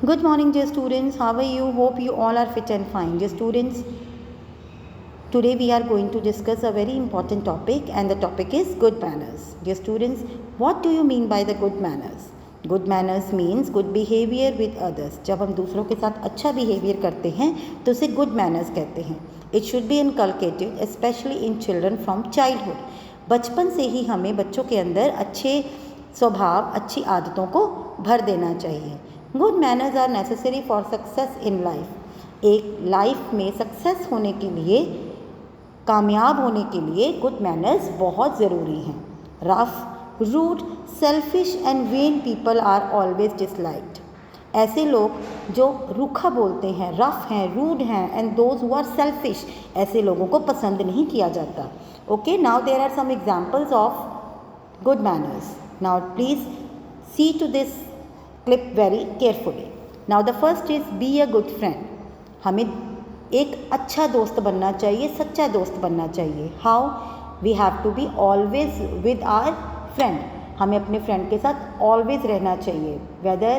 Good morning, dear students. How are you? Hope you all are fit and fine. Dear students, today we are going to discuss a very important topic, and the topic is good manners. Dear students, what do you mean by the good manners? Good manners means good behavior with others. जब हम दूसरों के साथ अच्छा behavior करते हैं तो उसे good manners कहते हैं. It should be inculcated especially in children from childhood. बचपन से ही हमें बच्चों के अंदर अच्छे स्वभाव, अच्छी आदतों को भर देना चाहिए. Good manners are necessary for success in life. एक लाइफ में सक्सेस होने के लिए, कामयाब होने के लिए गुड मैनर्स बहुत ज़रूरी हैं. Rough, rude, selfish and vain people are always disliked. ऐसे लोग जो रूखा बोलते हैं, रफ हैं, रूड हैं and those who are selfish, ऐसे लोगों को पसंद नहीं किया जाता. Okay, now there are some examples of good manners. Now please see to this clip very carefully. Now the first is be a good friend. हमें एक अच्छा दोस्त बनना चाहिए, सच्चा दोस्त बनना चाहिए. How? We have to be always with our friend. हमें अपने फ्रेंड के साथ always रहना चाहिए, whether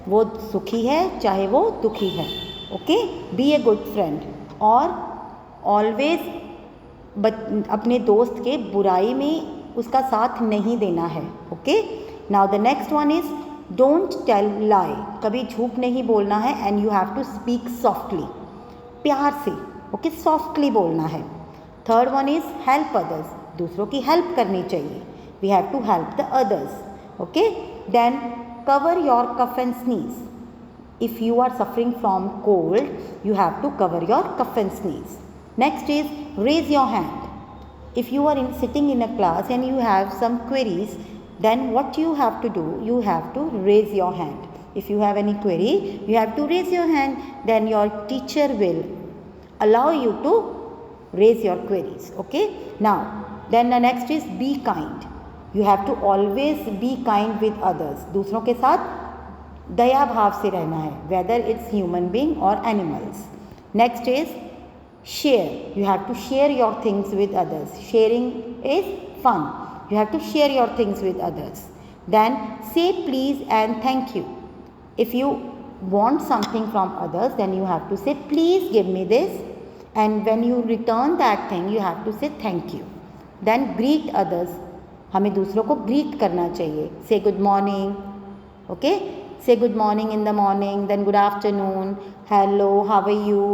वो सुखी है चाहे वो दुखी है. Okay, be a good friend. और always अपने दोस्त के बुराई में उसका साथ नहीं देना है. Okay, now the next one is don't tell lie. कभी झूठ नहीं बोलना है and you have to speak softly, प्यार से. ओके, सॉफ्टली बोलना है. Third one is help others. दूसरों की हेल्प करनी चाहिए. We have to help the others. Okay, then cover your cough and sneeze. If you are suffering from cold you have to cover your cough and sneeze. Next is raise your hand. If you are sitting in a class and you have some queries, then what you have to do? You have to raise your hand. If you have any query, you have to raise your hand. Then your teacher will allow you to raise your queries. Okay? Now, then the next is be kind. You have to always be kind with others. दूसरों के साथ दया भाव से रहना है, whether it's human being or animals. Next is share. You have to share your things with others. Sharing is fun. You have to share your things with others. Then say please and thank you. If you want something from others, then you have to say please give me this, and when you return that thing you have to say thank you. Then greet others. हमें दूसरों को greet करना चाहिए. Say good morning. Okay, say good morning in the morning, then good afternoon, hello, how are you.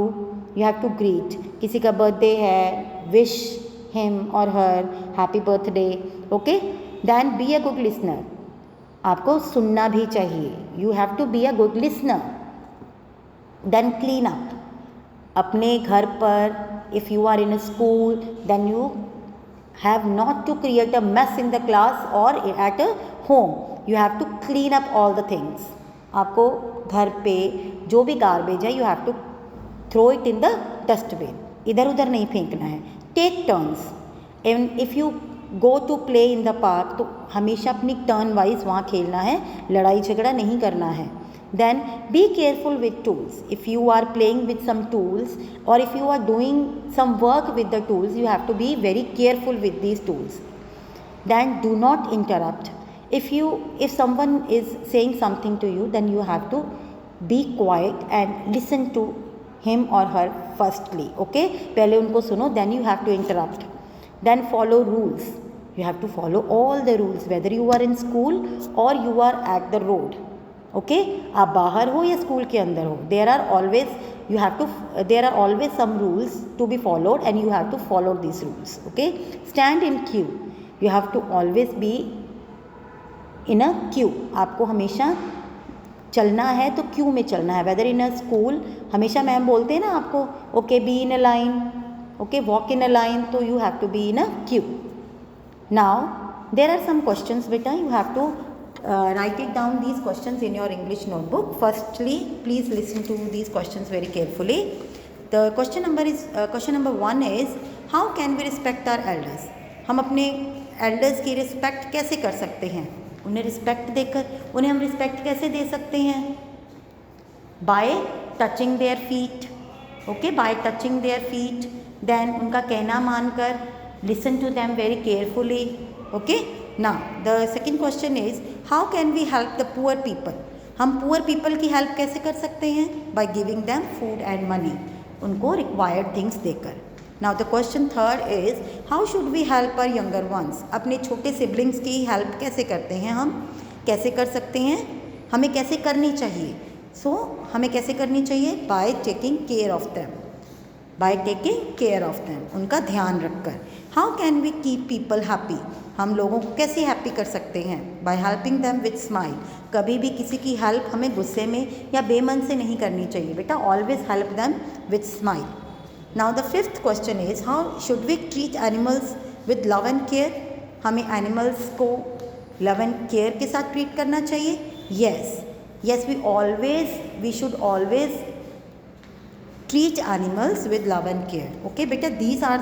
You have to greet. किसी का birthday है, wish him or her happy birthday. Okay, then be a good listener. आपको सुनना भी चाहिए. You have to be a good listener. Then clean up. अपने घर पर, if you are in a school, then you have not to create a mess in the class or at a home. You have to clean up all the things. आपको घर पे जो भी garbage है, you have to throw it in the dustbin. इधर उधर नहीं फेंकना है. Take turns. And if you go to play in the park, तो हमेशा अपनी टर्न वाइज वहाँ खेलना है, लड़ाई झगड़ा नहीं करना है. Then be careful with tools. If you are playing with some tools or if you are doing some work with the tools, you have to be very careful with these tools. Then do not interrupt. If someone is saying something to you, then you have to be quiet and listen to him or her firstly. Okay, पहले उनको सुनो, then you have to interrupt. Then follow rules. You have to follow all the rules, whether you are in school or you are at the road. Okay, आप बाहर हो या school के अंदर हो, there are always some rules to be followed and you have to follow these rules. Okay, stand in queue. You have to always be in a queue. आपको हमेशा चलना है तो क्यू में चलना है. वेदर इन अ स्कूल, हमेशा ma'am बोलते हैं ना आपको, okay be in a line, okay walk in a line, तो you have to be in a queue. Now there are some questions बेटा, you have to write it down these questions in your English notebook. Firstly, please listen to these questions very carefully. The question number 1 is how can we respect our elders. हम अपने elders की respect कैसे कर सकते हैं? उन्हें respect देकर, उन्हें हम रिस्पेक्ट कैसे दे सकते हैं? By touching their feet. Okay, by touching their feet. Then उनका कहना मानकर, listen to them very carefully. Okay, now the second question is how can we help the poor people. हम पुअर पीपल की help कैसे कर सकते हैं? By giving them food and money, उनको रिक्वायर्ड थिंग्स देकर। Now the question third is how should we help our younger ones? अपने छोटे सिबलिंग्स की हेल्प कैसे करते हैं हम? कैसे कर सकते हैं? हमें कैसे करनी चाहिए? हमें कैसे करनी चाहिए? By taking care of them, by taking care of them, उनका ध्यान रखकर। How can we keep people happy? हम लोगों को कैसे हैप्पी कर सकते हैं? By helping them with smile, कभी भी किसी की हेल्प हमें गुस्से में या बेमन से नहीं करनी चाहिए बेटा, always help them with smile. Now the fifth question is how should we treat animals with love and care? हमें एनिमल्स को लव एंड केयर के साथ ट्रीट करना चाहिए। yes we should always treat animals with love and care. Okay beta, these are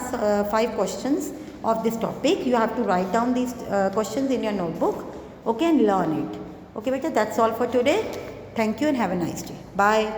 5 questions of this topic. You have to write down these questions in your notebook, okay, and learn it. Okay beta, that's all for today. Thank you and have a nice day. Bye.